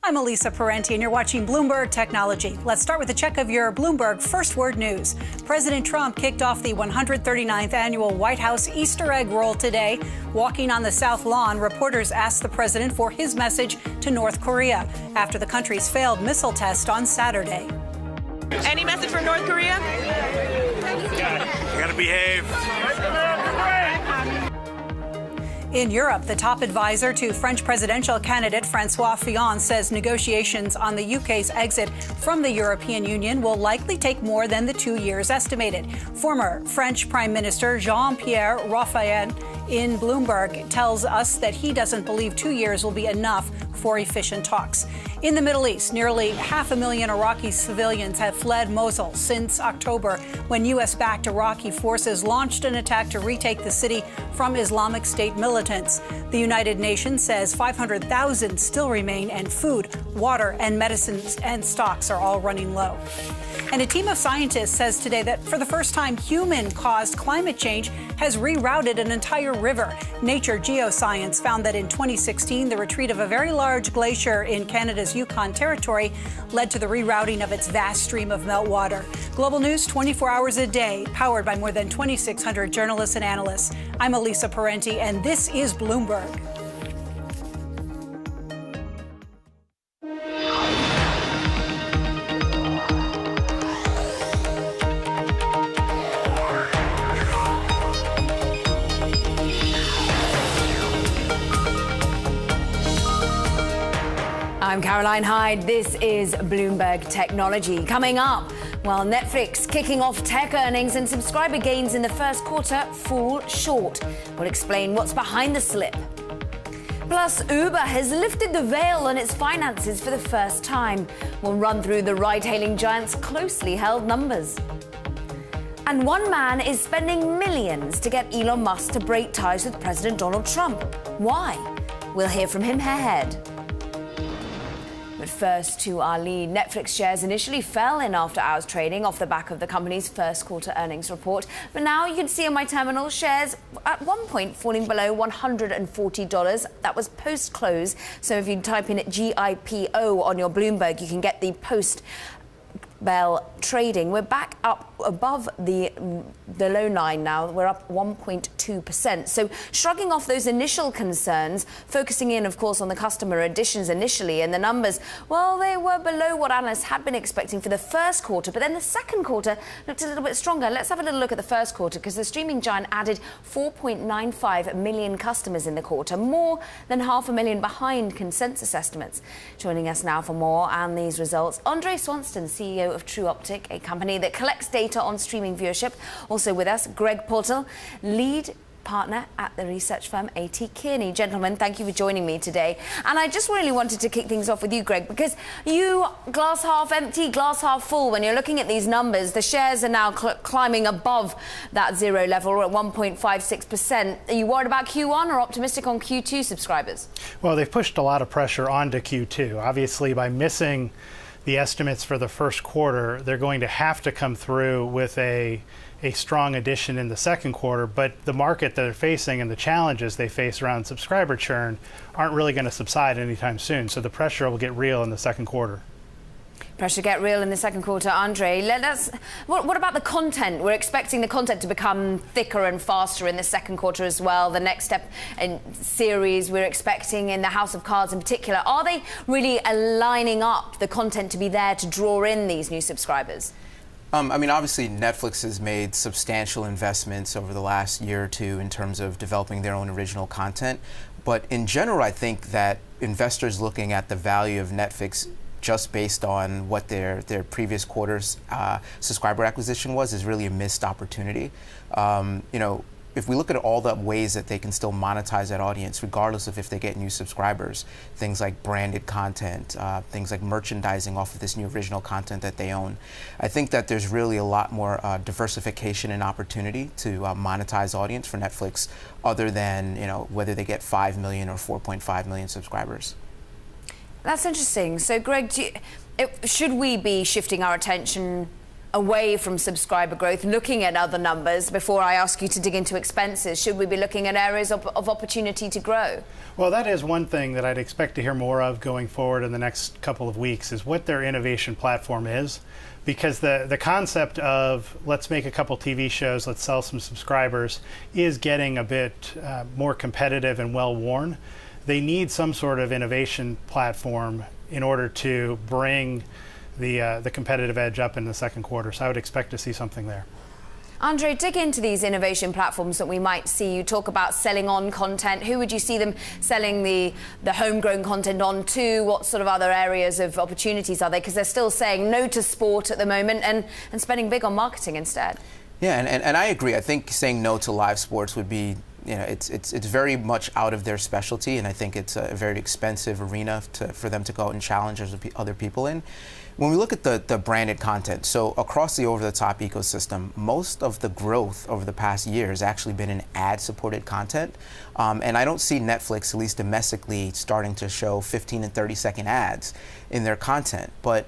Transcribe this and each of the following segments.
I'm Elisa Parenti, and you're watching Bloomberg Technology. Let's start with a check of your Bloomberg First Word News. President Trump kicked off the 139th annual White House Easter egg roll today. Walking on the South Lawn, reporters asked the president for his message to North Korea after the country's failed missile test on Saturday. Any message for North Korea? You gotta behave. In Europe, the top advisor to French presidential candidate Francois Fillon says negotiations on the UK's exit from the European Union will likely take more than the 2 years estimated. Former French Prime Minister Jean-Pierre Raffarin in Bloomberg tells us that he doesn't believe 2 years will be enough for efficient talks. In the Middle East, nearly 500,000 Iraqi civilians have fled Mosul since October, when U.S.-backed Iraqi forces launched an attack to retake the city from Islamic State militants. The United Nations says 500,000 still remain, and food, water, and medicines and stocks are all running low. And a team of scientists says today that for the first time, human-caused climate change has rerouted an entire river. Nature Geoscience found that in 2016, the retreat of a very large glacier in Canada's Yukon Territory led to the rerouting of its vast stream of meltwater. Global news 24 hours a day, powered by more than 2,600 journalists and analysts. I'm Elisa Parenti, and this is Bloomberg. I'm Caroline Hyde. This is Bloomberg Technology. Coming up, well, Netflix kicking off tech earnings and subscriber gains in the first quarter fall short. We'll explain what's behind the slip. Plus, Uber has lifted the veil on its finances for the first time. We'll run through the ride-hailing giant's closely held numbers. And one man is spending millions to get Elon Musk to break ties with President Donald Trump. Why? We'll hear from him ahead. But first, to our lead. Netflix shares initially fell in after-hours trading off the back of the company's first quarter earnings report. But now you can see on my terminal shares at one point falling below $140. That was post-close. So if you type in GIPO on your Bloomberg, you can get the post-bell trading. We're back up above the low line now. We're up 1.2%. So shrugging off those initial concerns, focusing in, of course, on the customer additions initially, and the numbers, well, they were below what analysts had been expecting for the first quarter. But then the second quarter looked a little bit stronger. Let's have a little look at the first quarter, because the streaming giant added 4.95 million customers in the quarter, more than 500,000 behind consensus estimates. Joining us now for more on these results, Andre Swanston, CEO of True Optic, a company that collects data on streaming viewership. Also with us, Greg Portal, lead partner at the research firm A.T. Kearney. Gentlemen, thank you for joining me today. And I just really wanted to kick things off with you, Greg, because you, glass half empty, glass half full, when you're looking at these numbers, the shares are now climbing above that zero level at 1.56%. Are you worried about Q1 or optimistic on Q2 subscribers? Well, they've pushed a lot of pressure onto Q2. Obviously, by missing the estimates for the first quarter, they're going to have to come through with a strong addition in the second quarter. But the market that they're facing and the challenges they face around subscriber churn aren't really going to subside anytime soon. So the pressure will get real in the second quarter. Pressure get real in the second quarter. Andre, what about the content? We're expecting the content to become thicker and faster in the second quarter as well. The next step in series we're expecting in the House of Cards in particular. Are they really aligning up the content to be there to draw in these new subscribers? I mean, obviously, Netflix has made substantial investments over the last year or two in terms of developing their own original content. But in general, I think that investors looking at the value of Netflix just based on what their previous quarter's subscriber acquisition was is really a missed opportunity. If we look at all the ways that they can still monetize that audience, regardless of if they get new subscribers, things like branded content, things like merchandising off of this new original content that they own, I think that there's really a lot more diversification and opportunity to monetize audience for Netflix, other than whether they get 5 million or 4.5 million subscribers. That's interesting. So, Greg, should we be shifting our attention away from subscriber growth, looking at other numbers before I ask you to dig into expenses? Should we be looking at areas of opportunity to grow? Well, that is one thing that I'd expect to hear more of going forward in the next couple of weeks, is what their innovation platform is. Because the concept of let's make a couple TV shows, let's sell some subscribers, is getting a bit more competitive and well-worn. They need some sort of innovation platform in order to bring the competitive edge up in the second quarter. So I would expect to see something there. Andre, dig into these innovation platforms that we might see. You talk about selling on content. Who would you see them selling the homegrown content on to? What sort of other areas of opportunities are they? Because they're still saying no to sport at the moment and spending big on marketing instead. Yeah, and I agree. I think saying no to live sports would be, it's very much out of their specialty, and I think it's a very expensive arena for them to go out and challenge other people in. When we look at the branded content, so across the over-the-top ecosystem, most of the growth over the past year has actually been in ad-supported content. And I don't see Netflix, at least domestically, starting to show 15 and 30-second ads in their content. But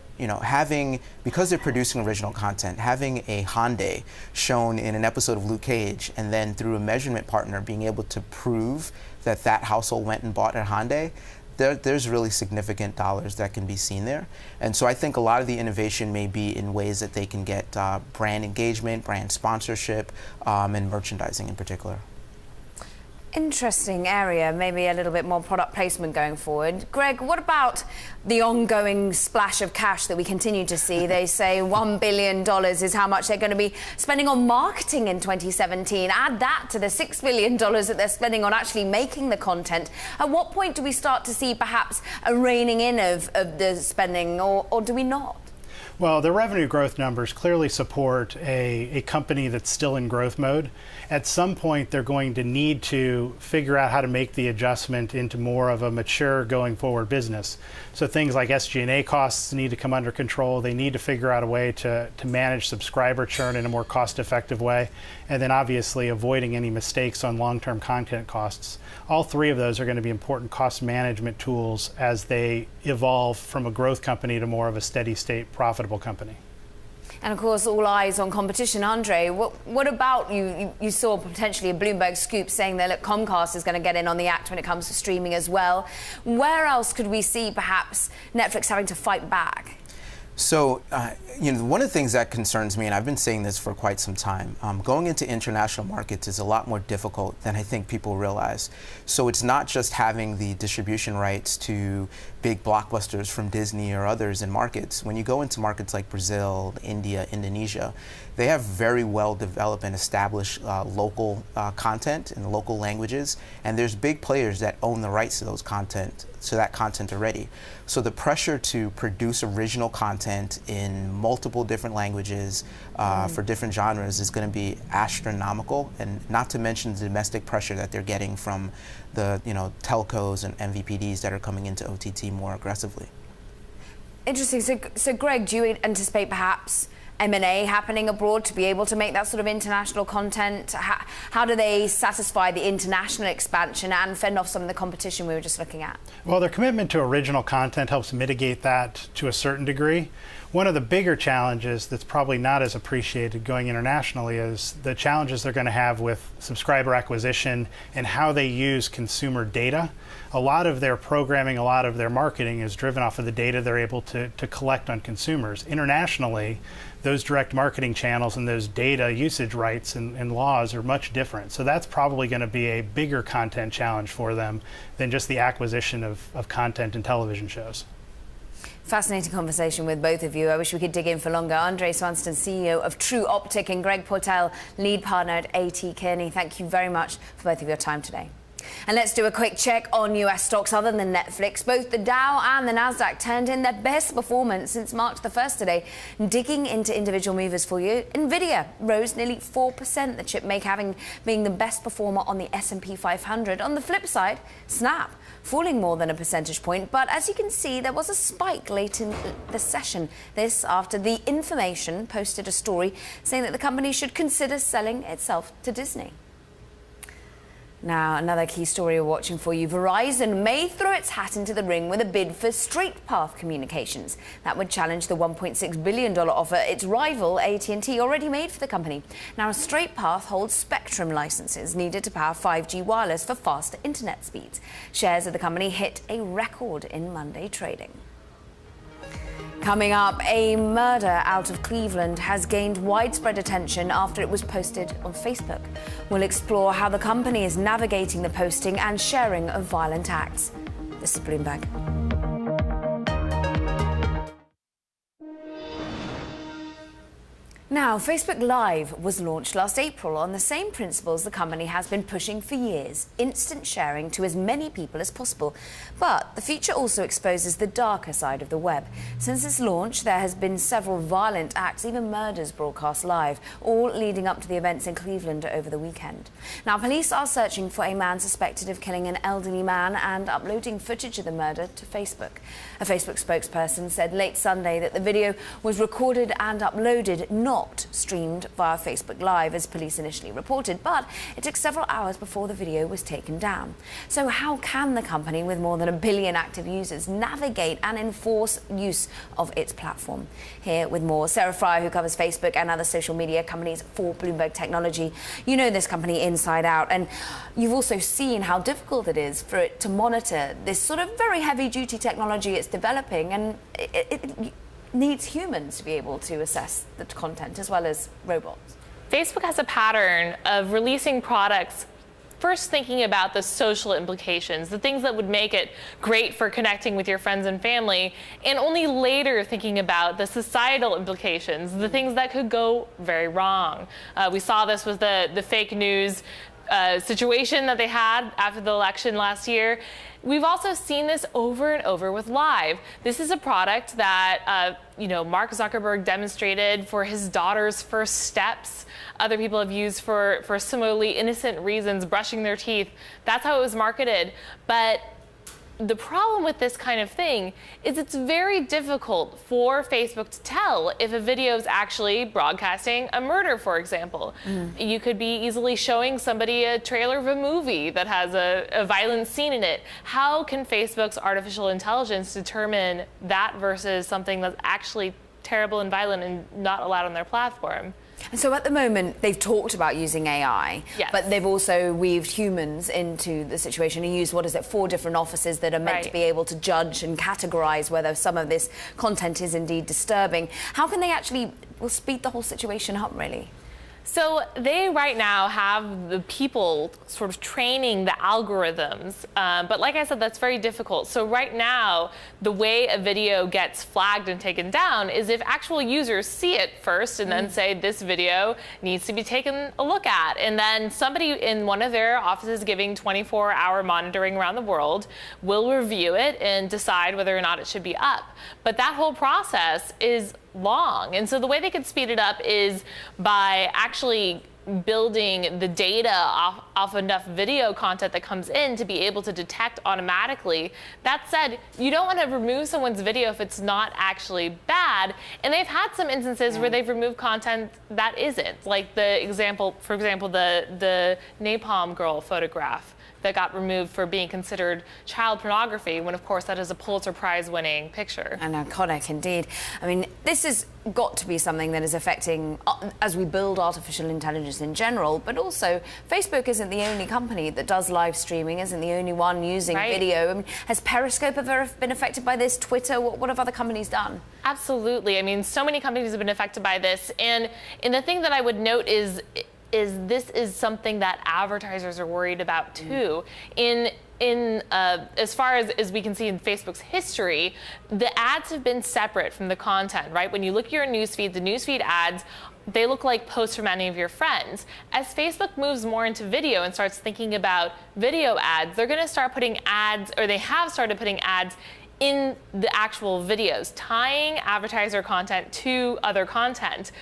because they're producing original content, having a Hyundai shown in an episode of Luke Cage, and then through a measurement partner being able to prove that that household went and bought a Hyundai, there's really significant dollars that can be seen there. And so I think a lot of the innovation may be in ways that they can get brand engagement, brand sponsorship, and merchandising in particular. Interesting area, maybe a little bit more product placement going forward. Greg, what about the ongoing splash of cash that we continue to see? They say $1 billion is how much they're going to be spending on marketing in 2017. Add that to the $6 billion that they're spending on actually making the content. At what point do we start to see perhaps a reining in of the spending, or do we not? Well, the revenue growth numbers clearly support a company that's still in growth mode. At some point, they're going to need to figure out how to make the adjustment into more of a mature going forward business. So things like SG&A costs need to come under control. They need to figure out a way to manage subscriber churn in a more cost-effective way. And then obviously avoiding any mistakes on long-term content costs. All three of those are going to be important cost management tools as they evolve from a growth company to more of a steady state profitable company. And of course, all eyes on competition. Andre, what about you saw potentially a Bloomberg scoop saying that Comcast is going to get in on the act when it comes to streaming as well. Where else could we see perhaps Netflix having to fight back? So, one of the things that concerns me, and I've been saying this for quite some time, going into international markets is a lot more difficult than I think people realize. So it's not just having the distribution rights to big blockbusters from Disney or others in markets. When you go into markets like Brazil, India, Indonesia, they have very well developed and established local content in the local languages, and there's big players that own the rights to that content already. So the pressure to produce original content in multiple different languages for different genres is going to be astronomical, and not to mention the domestic pressure that they're getting from the telcos and MVPDs that are coming into OTT more aggressively. Interesting. So Greg, do you anticipate perhaps M&A happening abroad to be able to make that sort of international content? How do they satisfy the international expansion and fend off some of the competition we were just looking at? Well, their commitment to original content helps mitigate that to a certain degree. One of the bigger challenges that's probably not as appreciated going internationally is the challenges they're going to have with subscriber acquisition and how they use consumer data. A lot of their programming, a lot of their marketing is driven off of the data they're able to collect on consumers. Internationally, those direct marketing channels and those data usage rights and laws are much different. So that's probably going to be a bigger content challenge for them than just the acquisition of content and television shows. Fascinating conversation with both of you. I wish we could dig in for longer. Andre Swanston, CEO of True Optic, and Greg Portell, lead partner at A.T. Kearney. Thank you very much for both of your time today. And let's do a quick check on US stocks other than Netflix. Both the Dow and the Nasdaq turned in their best performance since March the 1st today. Digging into individual movers for you, Nvidia rose nearly 4%, the chip maker being the best performer on the S&P 500. On the flip side, Snap falling more than a percentage point. But as you can see, there was a spike late in the session. This after The Information posted a story saying that the company should consider selling itself to Disney. Now, another key story we're watching for you. Verizon may throw its hat into the ring with a bid for Straight Path Communications. That would challenge the $1.6 billion offer its rival AT&T already made for the company. Now, Straight Path holds spectrum licenses needed to power 5G wireless for faster internet speeds. Shares of the company hit a record in Monday trading. Coming up, a murder out of Cleveland has gained widespread attention after it was posted on Facebook. We'll explore how the company is navigating the posting and sharing of violent acts. This is Bloomberg. Now, Facebook Live was launched last April on the same principles the company has been pushing for years, instant sharing to as many people as possible. But the feature also exposes the darker side of the web. Since its launch, there has been several violent acts, even murders broadcast live, all leading up to the events in Cleveland over the weekend. Now, police are searching for a man suspected of killing an elderly man and uploading footage of the murder to Facebook. A Facebook spokesperson said late Sunday that the video was recorded and uploaded, not streamed via Facebook Live, as police initially reported, but it took several hours before the video was taken down. So how can the company, with more than 1 billion active users, navigate and enforce use of its platform? Here with more, Sarah Fryer, who covers Facebook and other social media companies for Bloomberg Technology. You know this company inside out, and you've also seen how difficult it is for it to monitor this sort of very heavy-duty technology it's developing, and it needs humans to be able to assess the content as well as robots. Facebook has a pattern of releasing products first thinking about the social implications, the things that would make it great for connecting with your friends and family, and only later thinking about the societal implications, the things that could go very wrong. We saw this with the fake news situation that they had after the election last year. We've also seen this over and over with Live. This is a product that Mark Zuckerberg demonstrated for his daughter's first steps. Other people have used for similarly innocent reasons, brushing their teeth. That's how it was marketed. But the problem with this kind of thing is it's very difficult for Facebook to tell if a video is actually broadcasting a murder, for example. You could be easily showing somebody a trailer of a movie that has a violent scene in it. How can Facebook's artificial intelligence determine that versus something that's actually terrible and violent and not allowed on their platform? And so at the moment, they've talked about using AI, yes, but they've also weaved humans into the situation and used, 4 different offices that are meant to be able to judge and categorize whether some of this content is indeed disturbing. How can they actually speed the whole situation up, really? So they right now have the people sort of training the algorithms, but like I said, that's very difficult. So right now, the way a video gets flagged and taken down is if actual users see it first and then say this video needs to be taken a look at, and then somebody in one of their offices giving 24-hour monitoring around the world will review it and decide whether or not it should be up. But that whole process is long, and so the way they could speed it up is by actually building the data off enough video content that comes in to be able to detect automatically. That said, you don't want to remove someone's video if it's not actually bad, and they've had some instances where they've removed content that isn't, like the example, for example, the Napalm Girl photograph that got removed for being considered child pornography, when of course that is a Pulitzer Prize winning picture. And iconic indeed. I mean, this has got to be something that is affecting, as we build artificial intelligence in general, but also Facebook isn't the only company that does live streaming, isn't the only one using video. I mean, has Periscope ever been affected by this? Twitter? What have other companies done? Absolutely. I mean, so many companies have been affected by this. And the thing that I would note is this is something that advertisers are worried about too. As far as we can see in Facebook's history, the ads have been separate from the content, right? When you look at your newsfeed, the newsfeed ads, they look like posts from any of your friends. As Facebook moves more into video and starts thinking about video ads, they're going to start putting ads, or they have started putting ads in the actual videos, tying advertiser content to other content.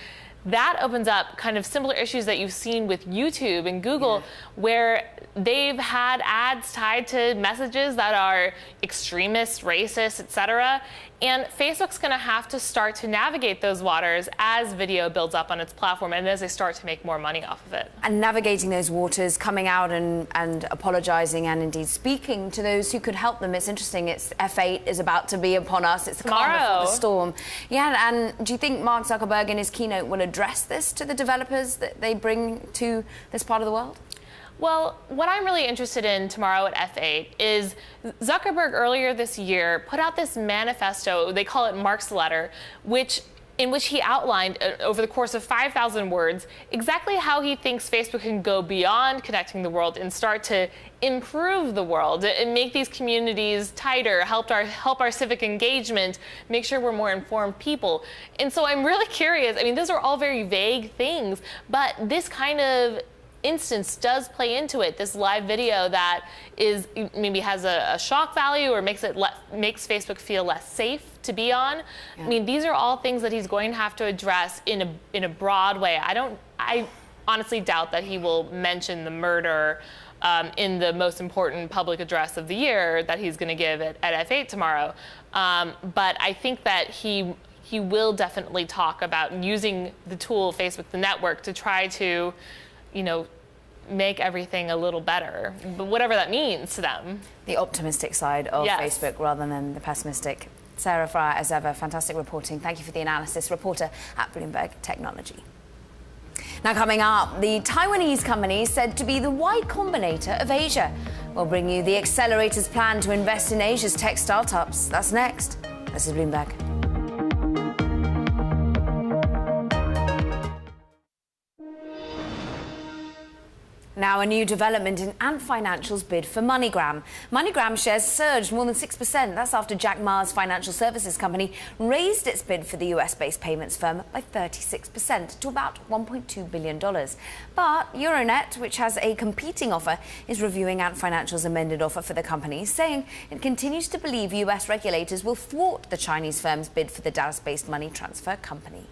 that opens up kind of similar issues that you've seen with YouTube and Google, where they've had ads tied to messages that are extremist, racist, etc. And Facebook's going to have to start to navigate those waters as video builds up on its platform and as they start to make more money off of it. And navigating those waters, coming out and apologizing and indeed speaking to those who could help them. It's interesting. It's F8 is about to be upon us. It's the calm before the storm. Yeah, and do you think Mark Zuckerberg in his keynote will address this to the developers that they bring to this part of the world? Well, what I'm really interested in tomorrow at F8 is Zuckerberg earlier this year put out this manifesto, they call it Mark's Letter, in which he outlined over the course of 5,000 words exactly how he thinks Facebook can go beyond connecting the world and start to improve the world and make these communities tighter, help our civic engagement, make sure we're more informed people. And so I'm really curious. I mean, those are all very vague things, but this kind of instance does play into it. This live video that is maybe has a shock value or makes Facebook feel less safe to be on. Yeah. I mean, these are all things that he's going to have to address in a broad way. I honestly doubt that he will mention the murder in the most important public address of the year that he's going to give at F8 tomorrow. But I think that he will definitely talk about using the tool Facebook, the network, to try to make everything a little better, but whatever that means to them. The optimistic side of Facebook rather than the pessimistic. Sarah Fryer, as ever, fantastic reporting. Thank you for the analysis. Reporter at Bloomberg Technology. Now coming up, the Taiwanese company said to be the Y Combinator of Asia. We'll bring you the accelerator's plan to invest in Asia's tech startups. That's next. This is Bloomberg. Now, a new development in Ant Financial's bid for MoneyGram. MoneyGram shares surged more than 6%. That's after Jack Ma's financial services company raised its bid for the US-based payments firm by 36% to about $1.2 billion. But Euronet, which has a competing offer, is reviewing Ant Financial's amended offer for the company, saying it continues to believe US regulators will thwart the Chinese firm's bid for the Dallas-based money transfer company.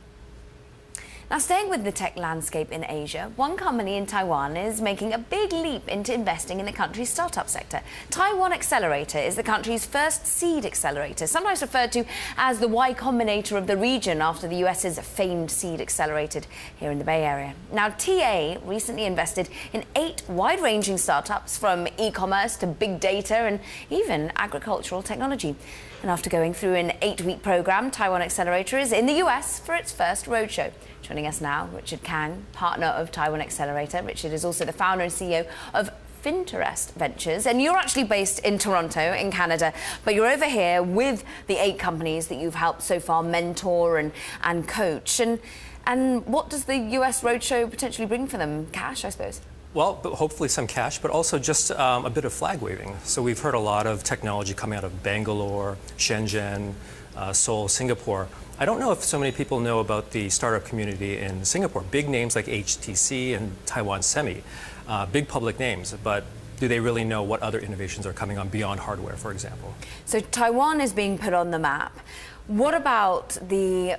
Now, staying with the tech landscape in Asia, one company in Taiwan is making a big leap into investing in the country's startup sector. Taiwan Accelerator is the country's first seed accelerator, sometimes referred to as the Y Combinator of the region after the US's famed seed accelerator here in the Bay Area. Now, TA recently invested in 8 wide-ranging startups from e-commerce to big data and even agricultural technology. And after going through an 8-week program, Taiwan Accelerator is in the US for its first roadshow. Joining us now, Richard Kang, partner of Taiwan Accelerator. Richard is also the founder and CEO of Finterest Ventures, and you're actually based in Toronto, in Canada, but you're over here with the 8 companies that you've helped so far mentor and coach. And what does the US roadshow potentially bring for them? Cash, I suppose. Well, hopefully some cash, but also just a bit of flag waving. So we've heard a lot of technology coming out of Bangalore, Shenzhen, Seoul, Singapore. I don't know if so many people know about the startup community in Singapore. Big names like HTC and Taiwan Semi, big public names, but do they really know what other innovations are coming on beyond hardware, for example? So Taiwan is being put on the map. What about the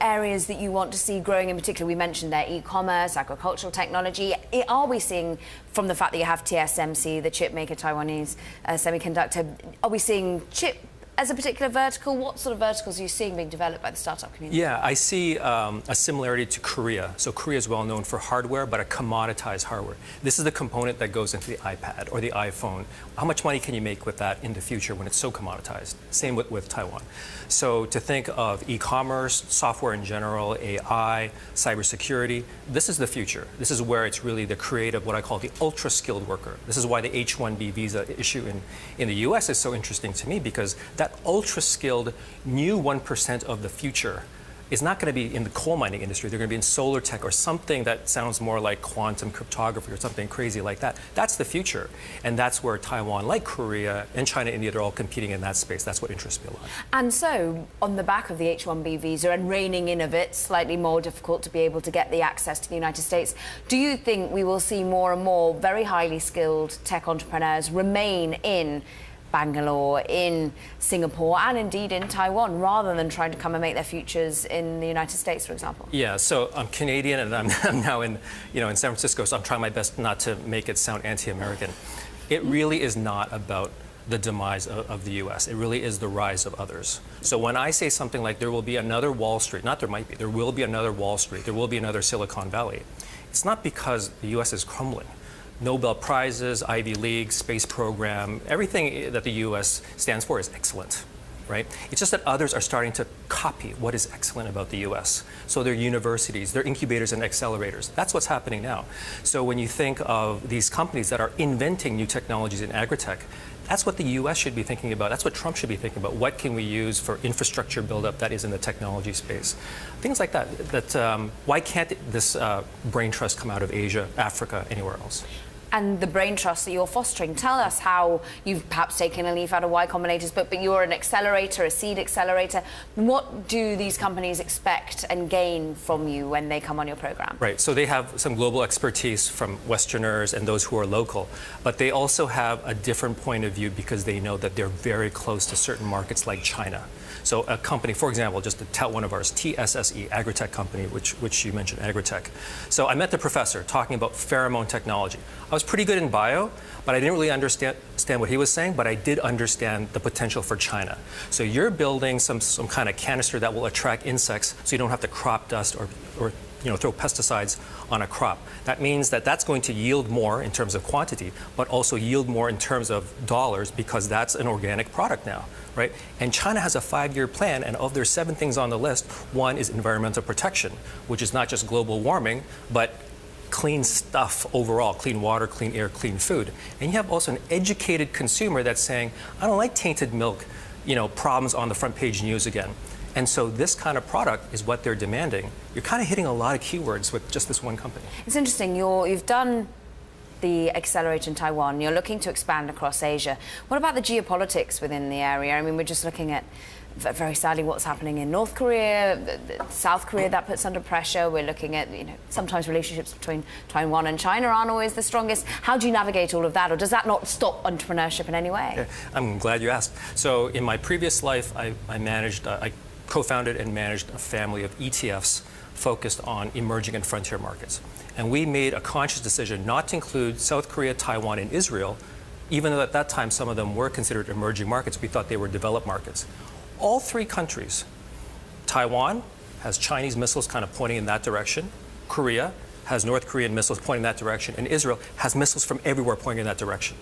areas that you want to see growing in particular? We mentioned there e-commerce, agricultural technology. Are we seeing, from the fact that you have TSMC, the chip maker, Taiwanese semiconductor, are we seeing chip as a particular vertical? What sort of verticals are you seeing being developed by the startup community? Yeah, I see a similarity to Korea. So Korea is well known for hardware, but a commoditized hardware. This is the component that goes into the iPad or the iPhone. How much money can you make with that in the future when it's so commoditized? Same with Taiwan. So to think of e-commerce, software in general, AI, cybersecurity, this is the future. This is where it's really the creative, what I call the ultra-skilled worker. This is why the H-1B visa issue in the US is so interesting to me, because that ultra-skilled new 1% of the future is not going to be in the coal mining industry. They're going to be in solar tech or something that sounds more like quantum cryptography or something crazy like that. That's the future. And that's where Taiwan, like Korea and China, India, they're all competing in that space. That's what interests me a lot. And so, on the back of the H-1B visa and reining in of it, slightly more difficult to be able to get the access to the United States, do you think we will see more and more very highly skilled tech entrepreneurs remain in Bangalore, in Singapore, and indeed in Taiwan, rather than trying to come and make their futures in the United States, for example? Yeah, so I'm Canadian, and I'm now in San Francisco, so I'm trying my best not to make it sound anti-American. It really is not about the demise of the U.S. It really is the rise of others. So when I say something like there will be another Wall Street, not there might be, there will be another Wall Street, there will be another Silicon Valley, it's not because the U.S. is crumbling. Nobel Prizes, Ivy League, space program, everything that the U.S. stands for is excellent, right? It's just that others are starting to copy what is excellent about the U.S. So they're universities, they're incubators and accelerators. That's what's happening now. So when you think of these companies that are inventing new technologies in agritech, that's what the U.S. should be thinking about. That's what Trump should be thinking about. What can we use for infrastructure buildup that is in the technology space? Things like that. Why can't this brain trust come out of Asia, Africa, anywhere else? And the brain trust that you're fostering, tell us how you've perhaps taken a leaf out of Y Combinator's book, but you're an accelerator, a seed accelerator. What do these companies expect and gain from you when they come on your program? Right, so they have some global expertise from Westerners and those who are local, but they also have a different point of view because they know that they're very close to certain markets like China. So a company, for example, just to tout one of ours, TSSE, Agritech company, which you mentioned, Agritech. So I met the professor talking about pheromone technology. I was pretty good in bio, but I didn't really understand what he was saying, but I did understand the potential for China. So you're building some kind of canister that will attract insects so you don't have to crop dust or throw pesticides on a crop. That means that that's going to yield more in terms of quantity, but also yield more in terms of dollars because that's an organic product now, right? And China has a 5-year plan, and of their 7 things on the list, one is environmental protection, which is not just global warming, but clean stuff overall, clean water, clean air, clean food. And you have also an educated consumer that's saying, I don't like tainted milk, problems on the front page news again. And so this kind of product is what they're demanding. You're kind of hitting a lot of keywords with just this one company. It's interesting. You've done the accelerator in Taiwan. You're looking to expand across Asia. What about the geopolitics within the area? I mean, we're just looking at, very sadly, what's happening in North Korea, South Korea, that puts under pressure. We're looking at, sometimes relationships between Taiwan and China aren't always the strongest. How do you navigate all of that, or does that not stop entrepreneurship in any way? Yeah, I'm glad you asked. So in my previous life, I co-founded and managed a family of ETFs focused on emerging and frontier markets. And we made a conscious decision not to include South Korea, Taiwan, and Israel, even though at that time some of them were considered emerging markets. We thought they were developed markets. All 3 countries, Taiwan has Chinese missiles kind of pointing in that direction, Korea has North Korean missiles pointing in that direction, and Israel has missiles from everywhere pointing in that direction.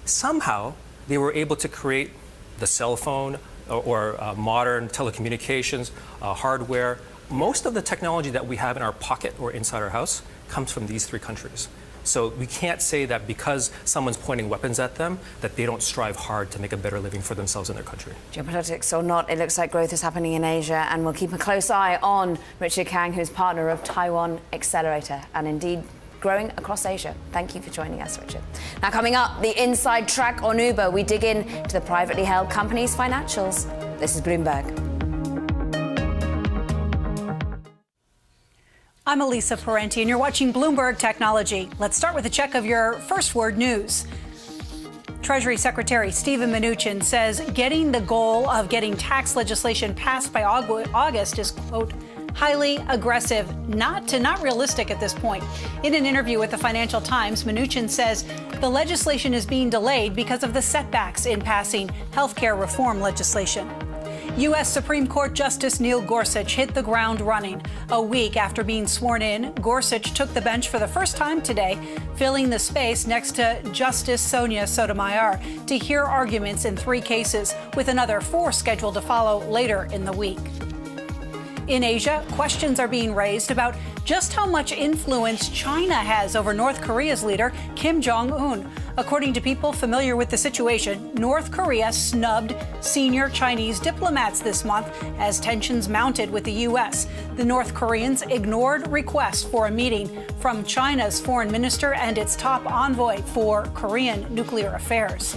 Somehow, they were able to create the cell phone, or modern telecommunications, hardware. Most of the technology that we have in our pocket or inside our house comes from these 3 countries. So we can't say that because someone's pointing weapons at them, that they don't strive hard to make a better living for themselves in their country. Geopolitics or not, it looks like growth is happening in Asia, and we'll keep a close eye on Richard Kang, who's partner of Taiwan Accelerator, and indeed growing across Asia. Thank you for joining us, Richard. Now, coming up, the inside track on Uber. We dig in to the privately held company's financials. This is Bloomberg. I'm Elisa Parenti, and you're watching Bloomberg Technology. Let's start with a check of your first word news. Treasury Secretary Steven Mnuchin says getting the goal of getting tax legislation passed by August is, quote, highly aggressive, not realistic at this point. In an interview with the Financial Times, Mnuchin says the legislation is being delayed because of the setbacks in passing healthcare reform legislation. U.S. Supreme Court Justice Neil Gorsuch hit the ground running. A week after being sworn in, Gorsuch took the bench for the first time today, filling the space next to Justice Sonia Sotomayor to hear arguments in 3 cases, with another 4 scheduled to follow later in the week. In Asia, questions are being raised about just how much influence China has over North Korea's leader, Kim Jong-un. According to people familiar with the situation, North Korea snubbed senior Chinese diplomats this month as tensions mounted with the U.S. The North Koreans ignored requests for a meeting from China's foreign minister and its top envoy for Korean nuclear affairs.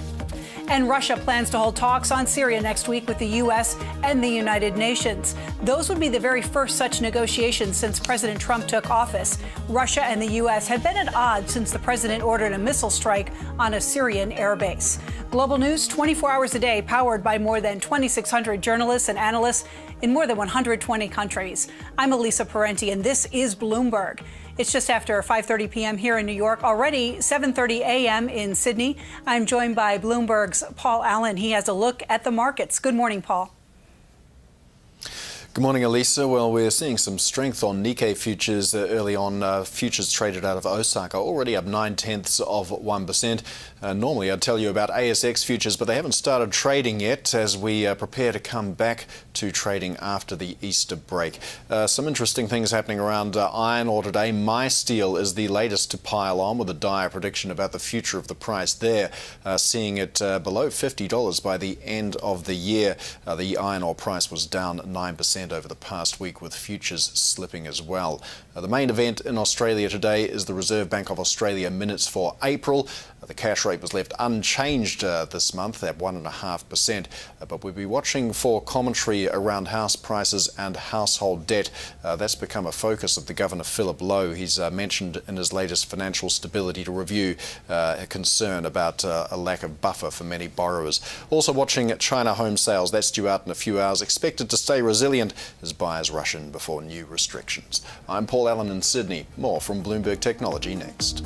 And Russia plans to hold talks on Syria next week with the U.S. and the United Nations. Those would be the very first such negotiations since President Trump took office. Russia and the U.S. have been at odds since the president ordered a missile strike on a Syrian airbase. Global news 24 hours a day, powered by more than 2,600 journalists and analysts in more than 120 countries. I'm Elisa Parenti, and this is Bloomberg. It's just after 5:30 p.m. here in New York, already 7:30 a.m. in Sydney. I'm joined by Bloomberg's Paul Allen. He has a look at the markets. Good morning, Paul. Good morning, Elisa. Well, we're seeing some strength on Nikkei futures early on. Futures traded out of Osaka already up 0.9%. Normally, I'd tell you about ASX futures, but they haven't started trading yet as we prepare to come back to trading after the Easter break. Some interesting things happening around iron ore today. MySteel is the latest to pile on with a dire prediction about the future of the price there, seeing it below $50 by the end of the year. The iron ore price was down 9% over the past week, with futures slipping as well. The main event in Australia today is the Reserve Bank of Australia minutes for April. The cash rate was left unchanged this month at 1.5%, but we'll be watching for commentary around house prices and household debt. That's become a focus of the Governor, Philip Lowe. He's mentioned in his latest financial stability review a concern about a lack of buffer for many borrowers. Also watching China home sales. That's due out in a few hours, expected to stay resilient as buyers rush in before new restrictions. I'm Paul Allen in Sydney. More from Bloomberg Technology next.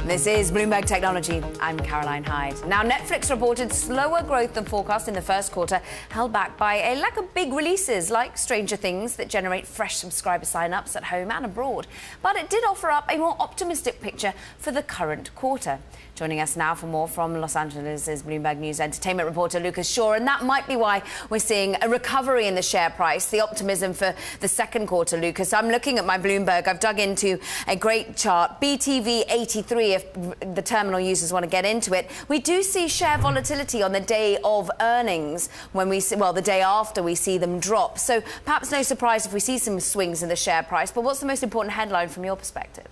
This is Bloomberg Technology. I'm Caroline Hyde. Now, Netflix reported slower growth than forecast in the first quarter, held back by a lack of big releases like Stranger Things that generate fresh subscriber sign-ups at home and abroad. But it did offer up a more optimistic picture for the current quarter. Joining us now for more from Los Angeles is Bloomberg News entertainment reporter Lucas Shaw, and that might be why we're seeing a recovery in the share price, the optimism for the second quarter, Lucas. I'm looking at my Bloomberg. I've dug into a great chart, BTV 83, if the terminal users want to get into it. We do see share volatility on the day of earnings when we see, well, the day after we see them drop. So perhaps no surprise if we see some swings in the share price. But what's the most important headline from your perspective?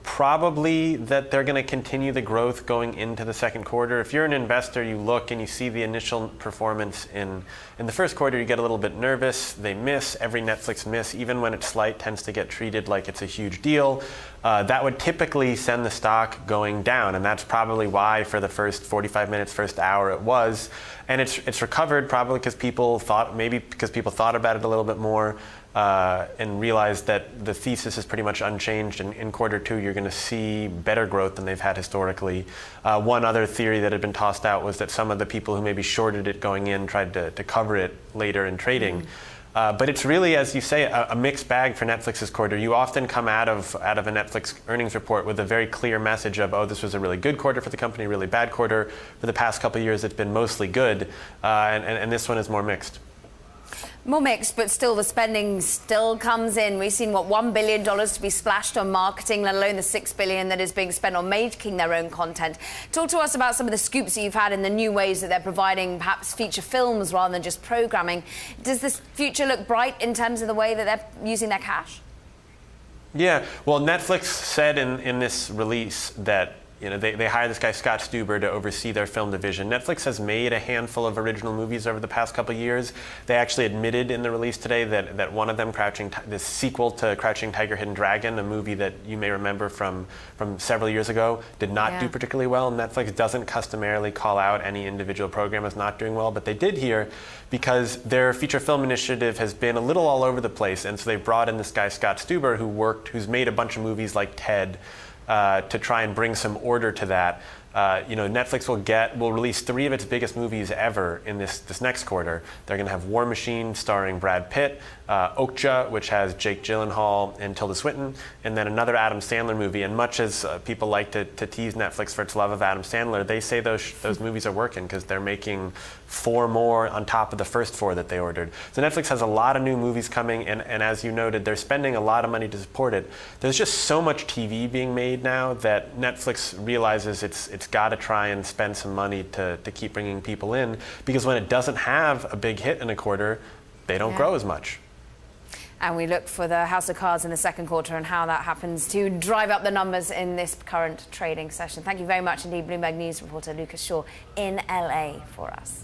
Probably that they're going to continue the growth going into the second quarter. If you're an investor, you look and you see the initial performance in the first quarter, you get a little bit nervous. They miss. Every Netflix miss, even when it's slight, tends to get treated like it's a huge deal. That would typically send the stock going down, and that's probably why for the first 45 minutes, first hour it was. And it's recovered probably because people thought about it a little bit more. And realize that the thesis is pretty much unchanged. In quarter two, you're going to see better growth than they've had historically. One other theory that had been tossed out was that some of the people who maybe shorted it going in tried to cover it later in trading. But it's really, as you say, a mixed bag for Netflix's quarter. You often come out of a Netflix earnings report with a very clear message of, oh, this was a really good quarter for the company, really bad quarter. For the past couple of years, it's been mostly good. And this one is more mixed. More mixed, but still the spending still comes in. We've seen, $1 billion to be splashed on marketing, let alone the $6 billion that is being spent on making their own content. Talk to us about some of the scoops that you've had in the new ways that they're providing perhaps feature films rather than just programming. Does this future look bright in terms of the way that they're using their cash? Yeah, well, Netflix said in this release that they hired this guy, Scott Stuber, to oversee their film division. Netflix has made a handful of original movies over the past couple of years. They actually admitted in the release today that one of them, this sequel to Crouching Tiger, Hidden Dragon, a movie that you may remember from several years ago, did not do particularly well. Netflix doesn't customarily call out any individual program as not doing well, but they did here because their feature film initiative has been a little all over the place. And so they brought in this guy, Scott Stuber, who's made a bunch of movies like Ted, to try and bring some order to that. Netflix will release 3 of its biggest movies ever in this next quarter. They're going to have War Machine starring Brad Pitt, Okja, which has Jake Gyllenhaal and Tilda Swinton, and then another Adam Sandler movie. And much as people like to tease Netflix for its love of Adam Sandler, they say those movies are working because they're making 4 more on top of the first 4 that they ordered. So Netflix has a lot of new movies coming, and as you noted, they're spending a lot of money to support it. There's just so much TV being made now that Netflix realizes it's got to try and spend some money to keep bringing people in, because when it doesn't have a big hit in a quarter, they don't grow as much. And we look for the House of Cards in the second quarter and how that happens to drive up the numbers in this current trading session. Thank you very much indeed, Bloomberg News reporter Lucas Shaw in LA for us.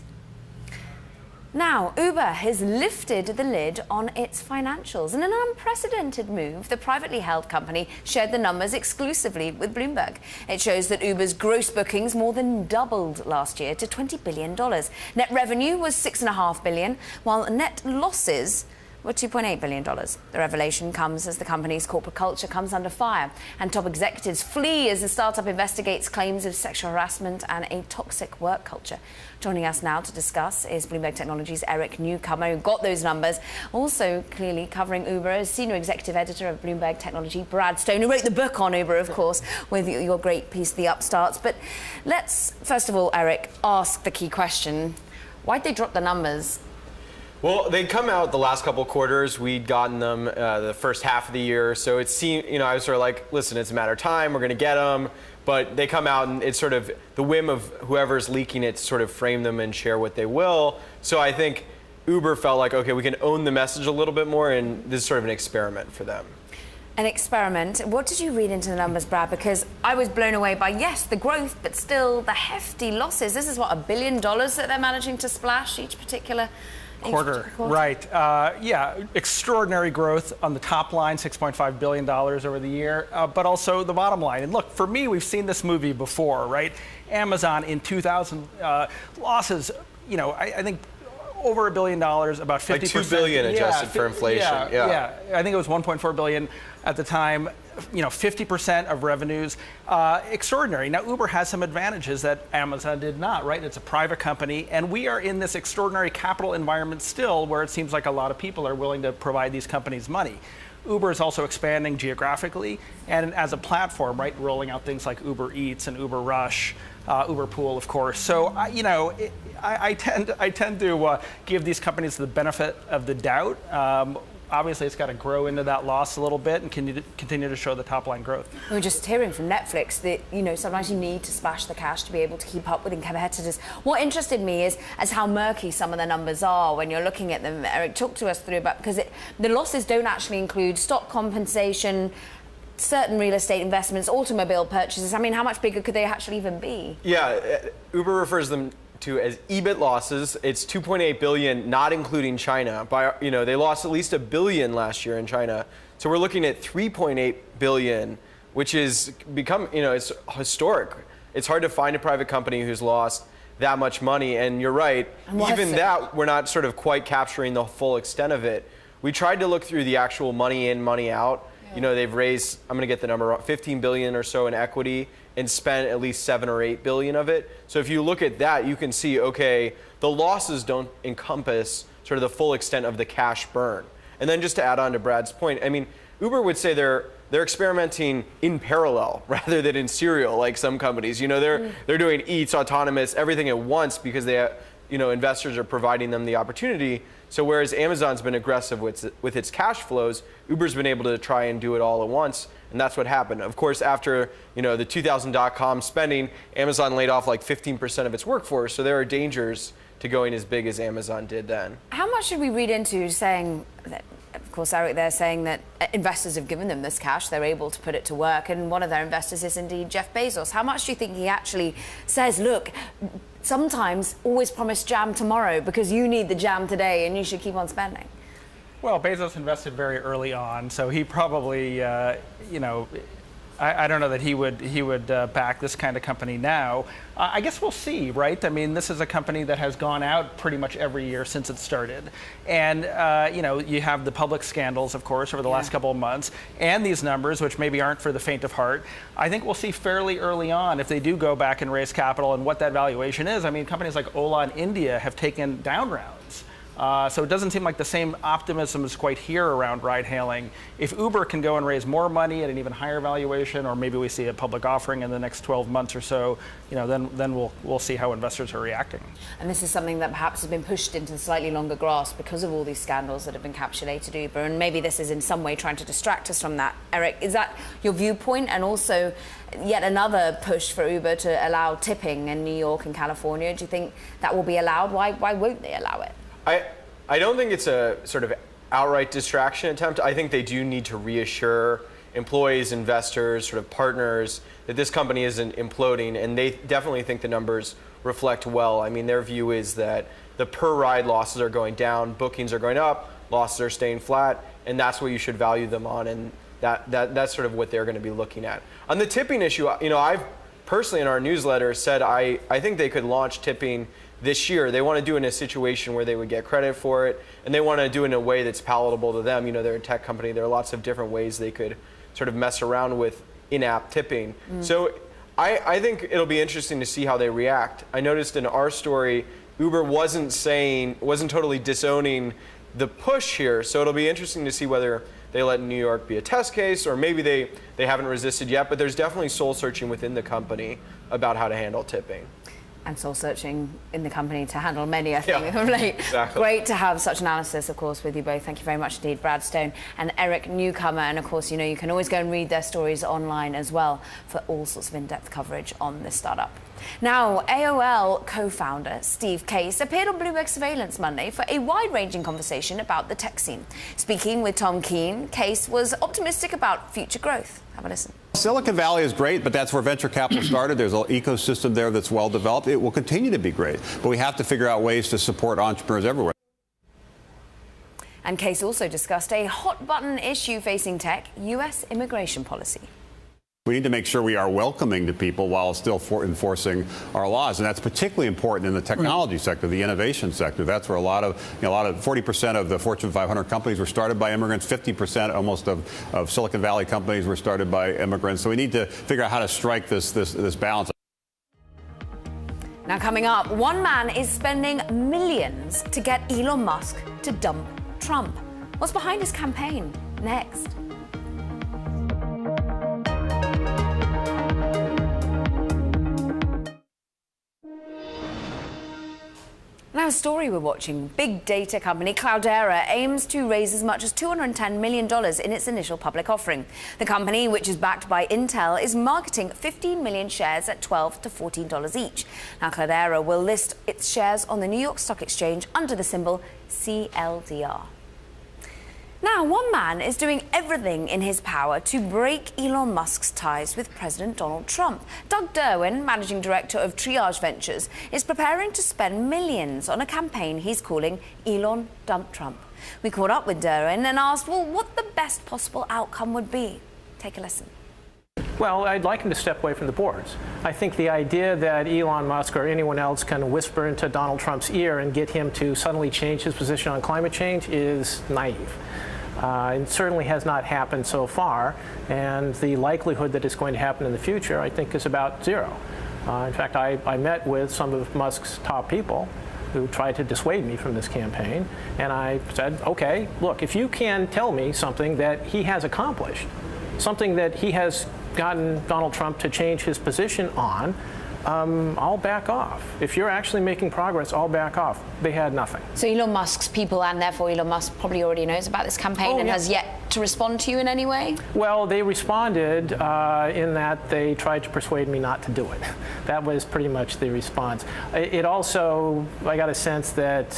Now, Uber has lifted the lid on its financials. In an unprecedented move, the privately held company shared the numbers exclusively with Bloomberg. It shows that Uber's gross bookings more than doubled last year to $20 billion. Net revenue was $6.5 billion, while net losses were $2.8 billion. The revelation comes as the company's corporate culture comes under fire and top executives flee as the startup investigates claims of sexual harassment and a toxic work culture. Joining us now to discuss is Bloomberg Technology's Eric Newcomer, who got those numbers. Also clearly covering Uber as senior executive editor of Bloomberg Technology, Brad Stone, who wrote the book on Uber, of course, with your great piece, The Upstarts. But let's, first of all, Eric, ask the key question. Why'd they drop the numbers? Well, they come out the last couple quarters. We'd gotten them the first half of the year. So it seemed, I was sort of like, listen, it's a matter of time. We're going to get them. But they come out and it's sort of the whim of whoever's leaking it to sort of frame them and share what they will. So I think Uber felt like, okay, we can own the message a little bit more. And this is sort of an experiment for them. An experiment. What did you read into the numbers, Brad? Because I was blown away by, yes, the growth, but still the hefty losses. This is what, $1 billion that they're managing to splash each particular quarter. Right. Extraordinary growth on the top line, $6.5 billion over the year, but also the bottom line. And look, for me, we've seen this movie before, right? Amazon in 2000 losses, I think over $1 billion, about 50%. Like $2 billion adjusted for inflation. Yeah. I think it was $1.4 billion at the time. 50% of revenues. Extraordinary. Now, Uber has some advantages that Amazon did not, right? It's a private company, and we are in this extraordinary capital environment still where it seems like a lot of people are willing to provide these companies money. Uber is also expanding geographically and as a platform, right? Rolling out things like Uber Eats and Uber Rush, Uber Pool, of course. So, I tend to give these companies the benefit of the doubt. Obviously, it's got to grow into that loss a little bit and continue to show the top line growth. We were just hearing from Netflix that, sometimes you need to splash the cash to be able to keep up with competitors. What interested me is how murky some of the numbers are when you're looking at them. Eric, talk to us through about, because the losses don't actually include stock compensation, certain real estate investments, automobile purchases. I mean, how much bigger could they actually even be? Yeah, Uber refers them to as EBIT losses. It's $2.8 billion, not including China. They lost at least $1 billion last year in China. So we're looking at $3.8 billion, which has become, it's historic. It's hard to find a private company who's lost that much money. And you're right, even that, we're not sort of quite capturing the full extent of it. We tried to look through the actual money in, money out. They've raised, I'm going to get the number wrong, $15 billion or so in equity and spent at least $7 or $8 billion of it. So if you look at that, you can see, okay, the losses don't encompass sort of the full extent of the cash burn. And then just to add on to Brad's point, I mean, Uber would say they're experimenting in parallel rather than in serial, like some companies. They're doing Eats, autonomous, everything at once because they, investors are providing them the opportunity. So whereas Amazon's been aggressive with its cash flows, Uber's been able to try and do it all at once, and that's what happened. Of course, after the 2000 .com spending, Amazon laid off like 15% of its workforce, so there are dangers to going as big as Amazon did then. How much should we read into saying that, of course, Eric, they're saying that investors have given them this cash, they're able to put it to work, and one of their investors is indeed Jeff Bezos. How much do you think he actually says, look, sometimes always promise jam tomorrow because you need the jam today and you should keep on spending? Well, Bezos invested very early on, so he probably, I don't know that he would back this kind of company now. I guess we'll see, right? I mean, this is a company that has gone out pretty much every year since it started. And, you have the public scandals, of course, over the last couple of months, and these numbers, which maybe aren't for the faint of heart. I think we'll see fairly early on if they do go back and raise capital and what that valuation is. I mean, companies like Ola in India have taken down rounds. So it doesn't seem like the same optimism is quite here around ride-hailing. If Uber can go and raise more money at an even higher valuation, or maybe we see a public offering in the next 12 months or so, then we'll see how investors are reacting. And this is something that perhaps has been pushed into slightly longer grasp because of all these scandals that have encapsulated Uber. And maybe this is in some way trying to distract us from that. Eric, is that your viewpoint? And also, yet another push for Uber to allow tipping in New York and California. Do you think that will be allowed? Why won't they allow it? I don't think it's a sort of outright distraction attempt. I think they do need to reassure employees, investors, sort of partners that this company isn't imploding, and they definitely think the numbers reflect well. I mean, their view is that the per ride losses are going down, bookings are going up, losses are staying flat, and that's what you should value them on, and that's sort of what they're going to be looking at. On the tipping issue, I've personally in our newsletter said I think they could launch tipping this year. They want to do it in a situation where they would get credit for it, and they want to do it in a way that's palatable to them. They're a tech company. There are lots of different ways they could sort of mess around with in-app tipping. So I think it'll be interesting to see how they react. I noticed in our story, Uber wasn't totally disowning the push here, so it'll be interesting to see whether they let New York be a test case, or maybe they haven't resisted yet, but there's definitely soul searching within the company about how to handle tipping. And soul searching in the company to handle many, I think, of late. Exactly. Great to have such analysis, of course, with you both. Thank you very much indeed, Brad Stone and Eric Newcomer. And of course, you can always go and read their stories online as well for all sorts of in-depth coverage on this startup. Now, AOL co-founder Steve Case appeared on Bloomberg Surveillance Monday for a wide-ranging conversation about the tech scene. Speaking with Tom Keene, Case was optimistic about future growth. Have a listen. Silicon Valley is great, but that's where venture capital started. There's an ecosystem there that's well developed. It will continue to be great, but we have to figure out ways to support entrepreneurs everywhere. And Case also discussed a hot-button issue facing tech, U.S. immigration policy. We need to make sure we are welcoming to people while still enforcing our laws, and that's particularly important in the technology sector, the innovation sector. That's where a lot of 40% of the Fortune 500 companies were started by immigrants. 50% almost of Silicon Valley companies were started by immigrants. So we need to figure out how to strike this balance. Now coming up, one man is spending millions to get Elon Musk to dump Trump. What's behind his campaign? Next. Now, a story we're watching. Big data company Cloudera aims to raise as much as $210 million in its initial public offering. The company, which is backed by Intel, is marketing 15 million shares at $12 to $14 each. Now, Cloudera will list its shares on the New York Stock Exchange under the symbol CLDR. Now, one man is doing everything in his power to break Elon Musk's ties with President Donald Trump. Doug Derwin, managing director of Triage Ventures, is preparing to spend millions on a campaign he's calling Elon Dump Trump. We caught up with Derwin and asked, what the best possible outcome would be. Take a listen. Well, I'd like him to step away from the boards. I think the idea that Elon Musk or anyone else can whisper into Donald Trump's ear and get him to suddenly change his position on climate change is naive. It certainly has not happened so far, and the likelihood that it's going to happen in the future, I think, is about zero. In fact, I met with some of Musk's top people who tried to dissuade me from this campaign, and I said, okay, look, if you can tell me something that he has accomplished, something that he has gotten Donald Trump to change his position on, I'll back off. If you're actually making progress, I'll back off. They had nothing. So Elon Musk's people, and therefore Elon Musk, probably already knows about this campaign and has yet to respond to you in any way? Well, they responded in that they tried to persuade me not to do it. That was pretty much the response. It also, I got a sense that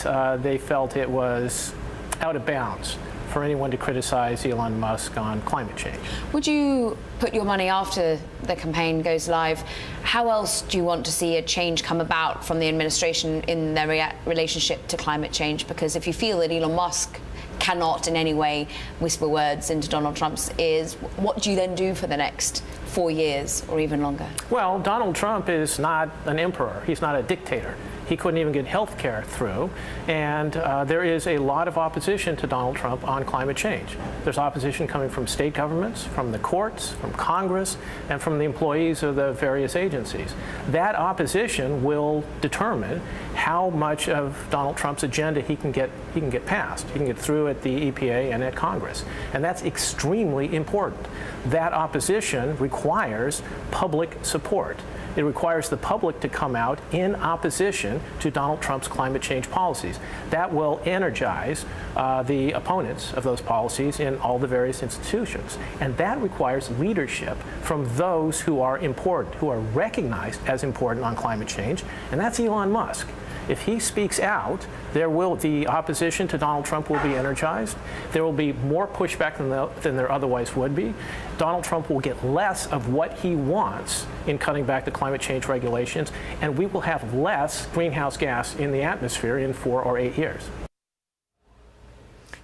they felt it was out of bounds for anyone to criticize Elon Musk on climate change. Would you put your money after the campaign goes live? How else do you want to see a change come about from the administration in their relationship to climate change? Because if you feel that Elon Musk cannot in any way whisper words into Donald Trump's ears, what do you then do for the next 4 years or even longer? Well, Donald Trump is not an emperor. He's not a dictator. He couldn't even get health care through. And there is a lot of opposition to Donald Trump on climate change. There's opposition coming from state governments, from the courts, from Congress, and from the employees of the various agencies. That opposition will determine how much of Donald Trump's agenda he can get passed. He can get through at the EPA and at Congress. And that's extremely important. That opposition requires public support. It requires the public to come out in opposition to Donald Trump's climate change policies. That will energize the opponents of those policies in all the various institutions. And that requires leadership from those who are important, who are recognized as important on climate change, and that's Elon Musk. If he speaks out, the opposition to Donald Trump will be energized. There will be more pushback than there otherwise would be. Donald Trump will get less of what he wants in cutting back the climate change regulations, and we will have less greenhouse gas in the atmosphere in 4 or 8 years.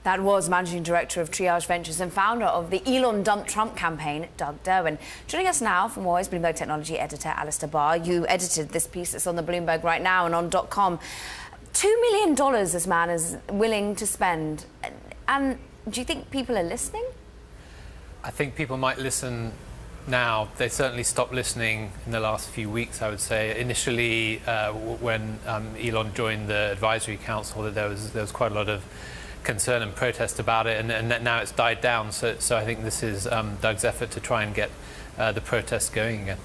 That was Managing Director of Triage Ventures and founder of the Elon Dump Trump campaign, Doug Derwin. Joining us now for more is Bloomberg Technology Editor Alistair Barr. You edited this piece that's on the Bloomberg right now and on .com. $2 million this man is willing to spend. And do you think people are listening? I think people might listen now. They certainly stopped listening in the last few weeks, I would say. Initially, when Elon joined the advisory council, there was quite a lot of concern and protest about it, and now it's died down. So I think this is Doug's effort to try and get the protests going again.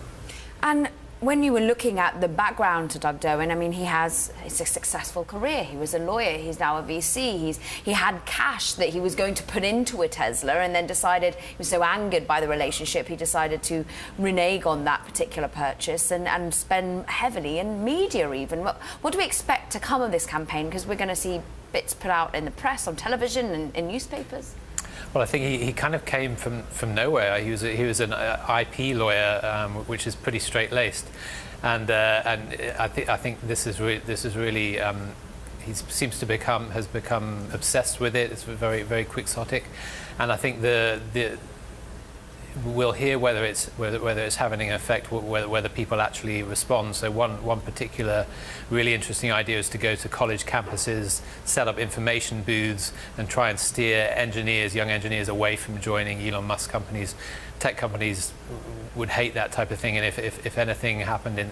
And when you were looking at the background to Doug Derwin, I mean, it's a successful career. He was a lawyer. He's now a VC. He had cash that he was going to put into a Tesla, and then decided he was so angered by the relationship, he decided to renege on that particular purchase and spend heavily in media even. What do we expect to come of this campaign? Because we're going to see bits put out in the press, on television, and in newspapers. Well, I think he kind of came from nowhere. He was an IP lawyer, which is pretty straight-laced, and I think this is really he seems to has become obsessed with it. It's very, very quixotic, and I think we'll hear whether it's having an effect, whether people actually respond. So one particular really interesting idea is to go to college campuses, set up information booths, and try and steer young engineers away from joining Elon Musk companies. Tech companies would hate that type of thing, and if anything happened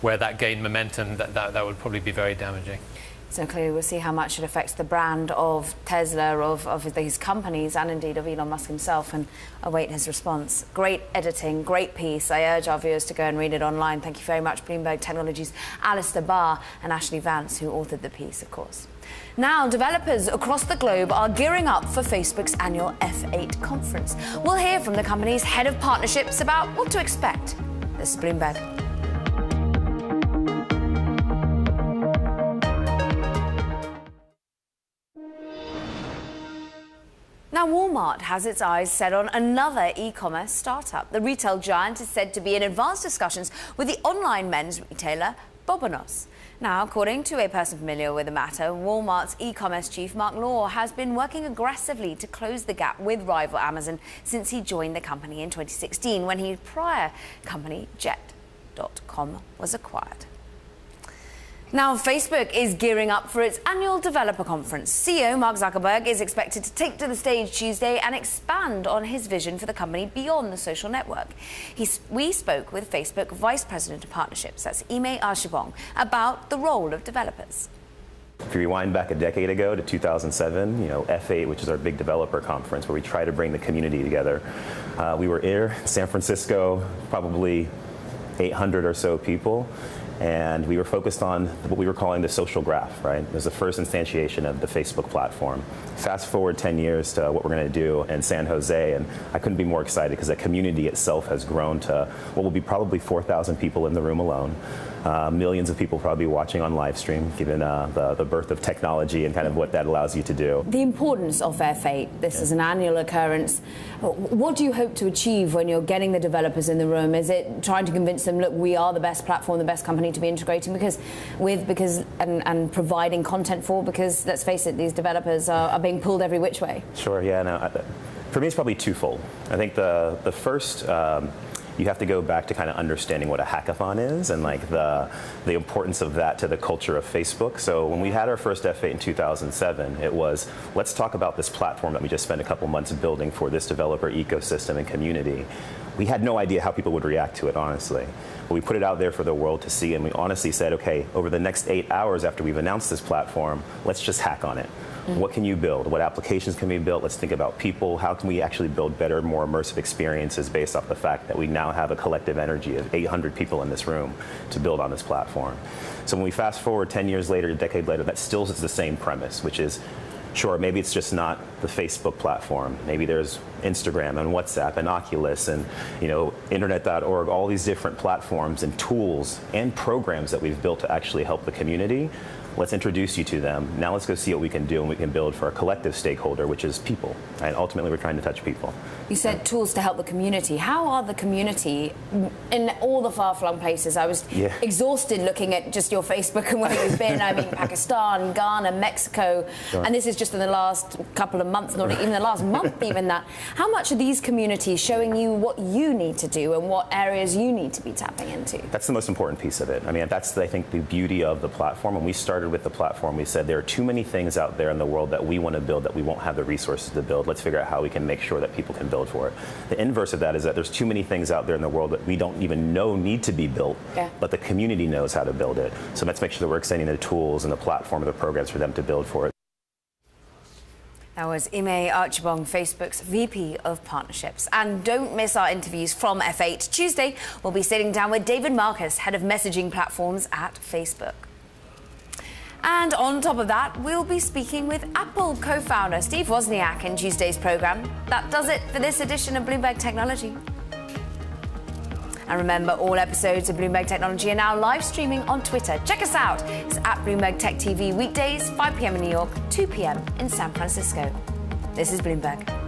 where that gained momentum, that would probably be very damaging. So clearly we'll see how much it affects the brand of Tesla, of these companies, and indeed of Elon Musk himself, and await his response. Great editing, great piece. I urge our viewers to go and read it online. Thank you very much, Bloomberg Technology's Alistair Barr and Ashley Vance, who authored the piece, of course. Now, developers across the globe are gearing up for Facebook's annual F8 conference. We'll hear from the company's head of partnerships about what to expect. This is Bloomberg. Now, Walmart has its eyes set on another e-commerce startup. The retail giant is said to be in advanced discussions with the online men's retailer Bobanos. Now, according to a person familiar with the matter, Walmart's e-commerce chief, Mark Law, has been working aggressively to close the gap with rival Amazon since he joined the company in 2016, when his prior company, Jet.com, was acquired. Now, Facebook is gearing up for its annual developer conference. CEO Mark Zuckerberg is expected to take to the stage Tuesday and expand on his vision for the company beyond the social network. We spoke with Facebook Vice President of Partnerships, that's Ime Archibong, about the role of developers. If you rewind back a decade ago to 2007, F8, which is our big developer conference where we try to bring the community together, we were in San Francisco, probably 800 or so people. And we were focused on what we were calling the social graph, right? It was the first instantiation of the Facebook platform. Fast forward 10 years to what we're going to do in San Jose, and I couldn't be more excited because that community itself has grown to what will be probably 4,000 people in the room alone. Millions of people probably watching on live stream, given the birth of technology and kind of what that allows you to do. The importance of F8, this is an annual occurrence. What do you hope to achieve when you're getting the developers in the room? Is it trying to convince them, look, we are the best platform, the best company to be integrating and providing content for? Because let's face it, these developers are being pulled every which way. Sure, yeah. No, for me, it's probably twofold. I think the first you have to go back to kind of understanding what a hackathon is and like the importance of that to the culture of Facebook. So when we had our first F8 in 2007, it was, let's talk about this platform that we just spent a couple months building for this developer ecosystem and community. We had no idea how people would react to it, honestly. But we put it out there for the world to see, and we honestly said, okay, over the next 8 hours after we've announced this platform, let's just hack on it. What can you build? What applications can be built? Let's think about people. How can we actually build better, more immersive experiences based off the fact that we now have a collective energy of 800 people in this room to build on this platform? So when we fast forward 10 years later, a decade later, that still is the same premise, which is, sure, maybe it's just not the Facebook platform. Maybe there's Instagram and WhatsApp and Oculus and internet.org, all these different platforms and tools and programs that we've built to actually help the community. Let's introduce you to them. Now let's go see what we can do and we can build for a collective stakeholder, which is people. And ultimately, we're trying to touch people. You said tools to help the community. How are the community in all the far-flung places? I was exhausted looking at just your Facebook and where you've been. I mean, Pakistan, Ghana, Mexico, and this is just in the last couple of months, not even the last month even that. How much are these communities showing you what you need to do and what areas you need to be tapping into? That's the most important piece of it. I mean, that's, I think, the beauty of the platform. When we started with the platform, we said there are too many things out there in the world that we want to build that we won't have the resources to build. Let's figure out how we can make sure that people can build for it. The inverse of that is that there's too many things out there in the world that we don't even know need to be built, but the community knows how to build it. So let's make sure that we're extending the tools and the platform and the programs for them to build for it. That was Ime Archibong, Facebook's VP of Partnerships. And don't miss our interviews from F8. Tuesday, we'll be sitting down with David Marcus, head of messaging platforms at Facebook. And on top of that, we'll be speaking with Apple co-founder Steve Wozniak in Tuesday's programme. That does it for this edition of Bloomberg Technology. And remember, all episodes of Bloomberg Technology are now live streaming on Twitter. Check us out. It's at Bloomberg Tech TV weekdays, 5 p.m. in New York, 2 p.m. in San Francisco. This is Bloomberg.